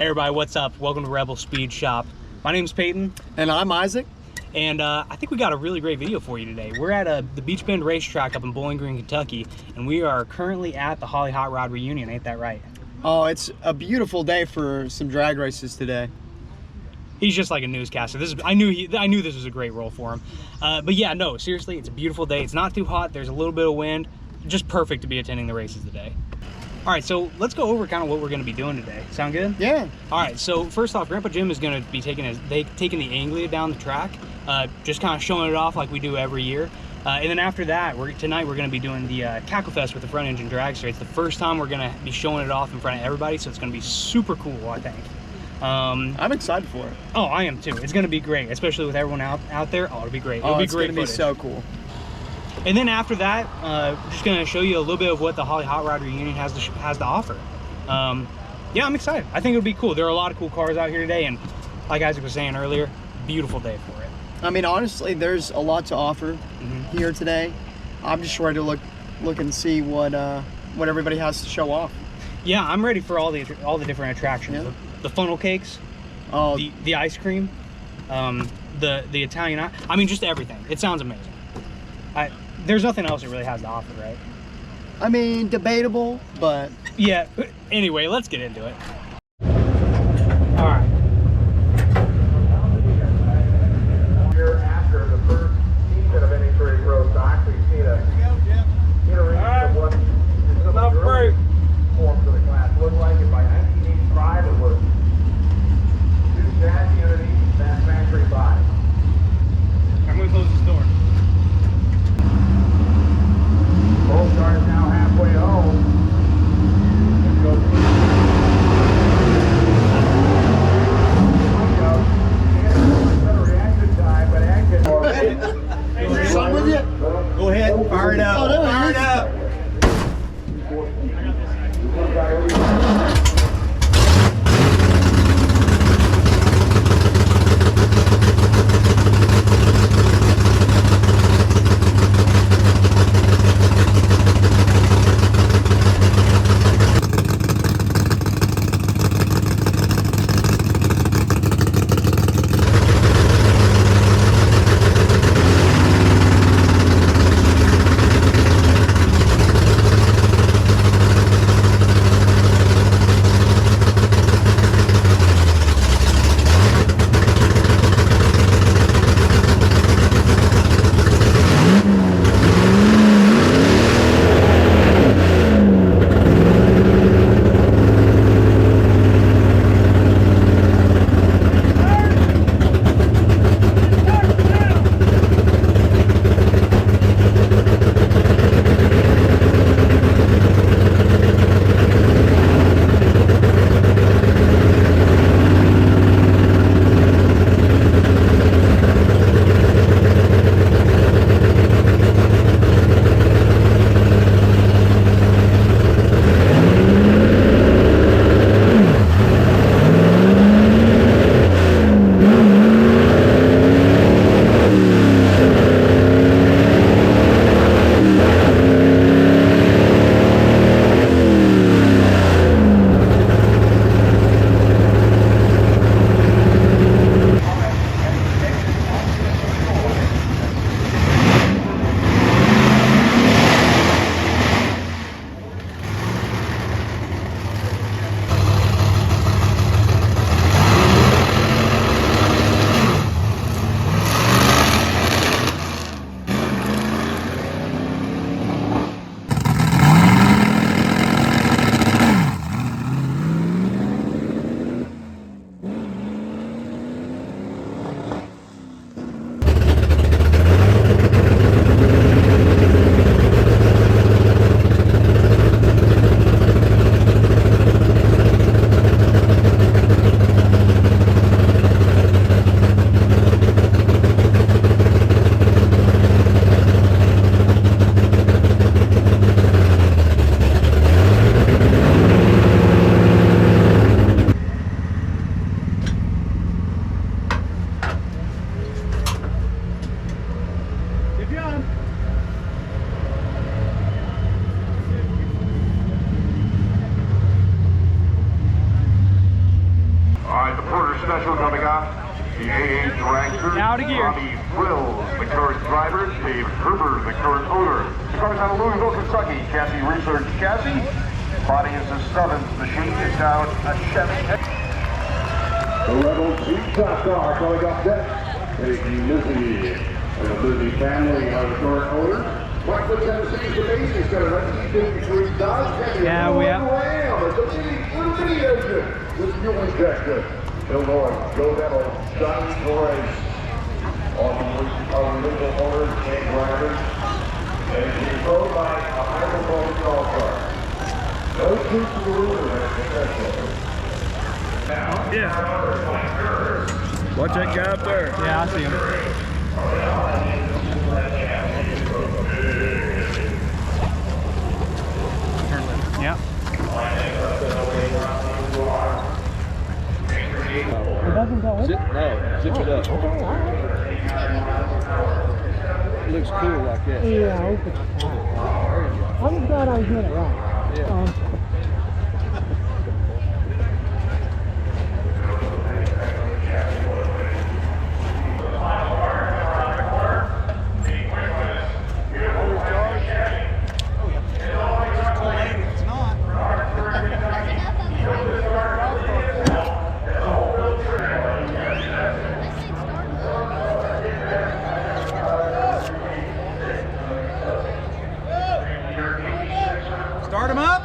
Hey everybody, what's up? Welcome to Rebel Speed Shop. My name's Peyton. And I'm Isaac. And I think we got a really great video for you today. We're at the Beech Bend racetrack up in Bowling Green, Kentucky, and we are currently at the Holly Hot Rod reunion. Ain't that right? Oh, it's a beautiful day for some drag races today. He's just like a newscaster. I knew this was a great role for him. But yeah, no, seriously, it's a beautiful day. It's not too hot. There's a little bit of wind. Just perfect to be attending the races today. All right, so let's go over kind of what we're going to be doing today. Sound good? Yeah. All right, so first off, Grandpa Jim is going to be taking the Anglia down the track, just kind of showing it off like we do every year. And then after that, tonight we're going to be doing the Cacklefest with the front engine dragster. It's the first time we're going to be showing it off in front of everybody, so it's going to be super cool, I think. I'm excited for it. Oh, I am too. It's going to be great, especially with everyone out there. Oh, it'll be great. It'll be great. It's going to be so cool. And then after that, we're just going to show you a little bit of what the Holly Hot Rod reunion has to offer. Yeah, I'm excited. I think it'll be cool. There are a lot of cool cars out here today, and like Isaac was saying earlier, beautiful day for it. I mean, honestly, there's a lot to offer here today. I'm just ready to look and see what everybody has to show off. Yeah, I'm ready for all the different attractions. Yeah. The funnel cakes, the ice cream, the Italian. I mean, just everything. It sounds amazing. There's nothing else it really has to offer, right? I mean, debatable, but yeah. Anyway, let's get into it. All right. Here after the first season of NH3 Pro Stock, we've seen a iteration of what some early forms of the class looked like. And by 1985, it was two chassis underneath that factory body. I'm going to close this door. Both cars now halfway home. coming off. The AA dragster. Out of gear. Bobby Frills, the current driver. Dave Herber, the current owner. The car's out of Louisville, Kentucky. Chassis research chassis. Body is a Stubbins. Machine is down a Chevy. The Rebel Chief Top Car coming up next. Peyton Mize and the Mize family are the current owners. Michael Tennessee's the base. He's got a 1953 Dodge. Yeah, we have. It's a little bitty engine with fuel injection. Illinois, Joe Devil, Johnny Torres. All the original owners and drivers. And it's controlled by a high-performance all-star. No truth to the ruler. Yeah. Watch that guy up there. Yeah, I see him. Turn left. Yeah. It doesn't go in? Zip it up. It looks cool like that. Yeah, I hope it's fine. I'm glad I was doing it right. Yeah. Start him up.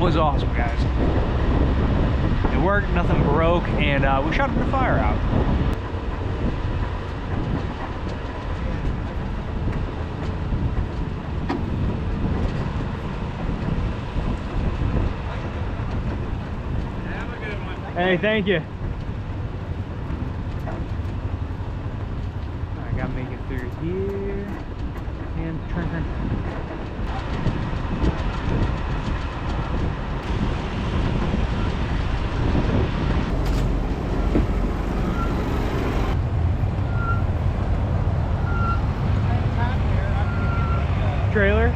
was awesome, guys. It worked, nothing broke, and we shot the fire out. Hey, thank you. I gotta make it through here and turn. Trailer?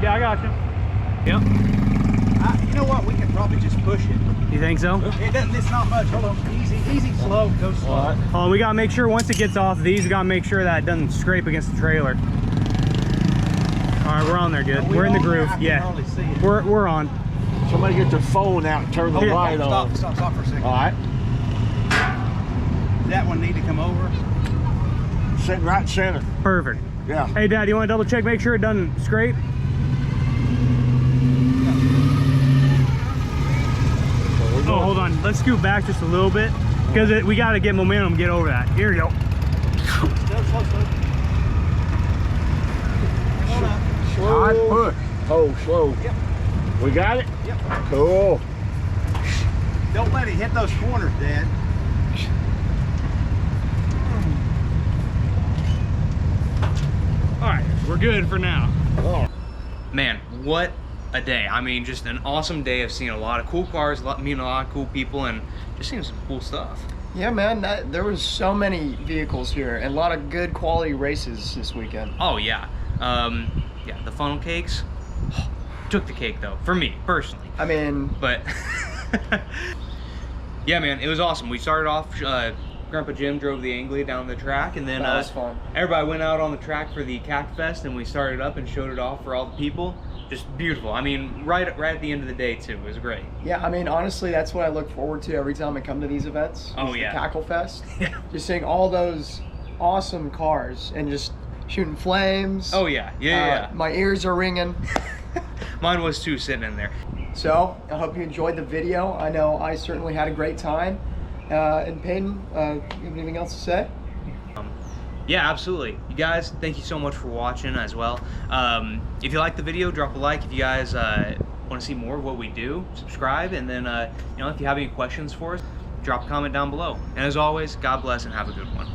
Yeah, I got you. Yep. You know what? We can probably just push it. You think so? It doesn't. It's not much. Hold on. Easy, easy, slow. Go slow. All right. Oh, we gotta make sure once it gets off these, we gotta make sure that it doesn't scrape against the trailer. All right, we're on there, good. We're in the groove. I can Yeah, hardly see it. we're on. Somebody get their phone out and turn the Here. light on. Stop for a second. All right. Does that one need to come over? Sitting right center. Perfect. Yeah. Hey, Dad, you want to double check, make sure it doesn't scrape? Oh, hold on. Let's scoot back just a little bit because we got to get momentum, get over that. Here we go. All right, push. Oh, slow. Yep. We got it? Yep. Cool. Don't let it hit those corners, Dad. All right, we're good for now. Oh. Man, what a day. I mean, just an awesome day of seeing a lot of cool cars, meeting a lot of cool people, and just seeing some cool stuff. Yeah, man, there was so many vehicles here and a lot of good quality races this weekend. Oh, yeah. Yeah, the funnel cakes took the cake, though, for me, personally. I mean, But, yeah, man, it was awesome. We started off, Grandpa Jim drove the Anglia down the track, and then that was fun. everybody went out on the track for the Cacklefest, and we started up and showed it off for all the people. Just beautiful. I mean, right at the end of the day, too. It was great. Yeah, I mean, honestly, that's what I look forward to every time I come to these events. Oh, is yeah. The Cacklefest. Yeah. Just seeing all those awesome cars and just shooting flames. Oh, yeah. Yeah. My ears are ringing. Mine was, too, sitting in there. So, I hope you enjoyed the video. I know I certainly had a great time. And Peyton, you have anything else to say? Yeah, absolutely. You guys, thank you so much for watching as well. If you like the video, drop a like. If you guys want to see more of what we do, subscribe. And then, if you have any questions for us, drop a comment down below. And as always, God bless and have a good one.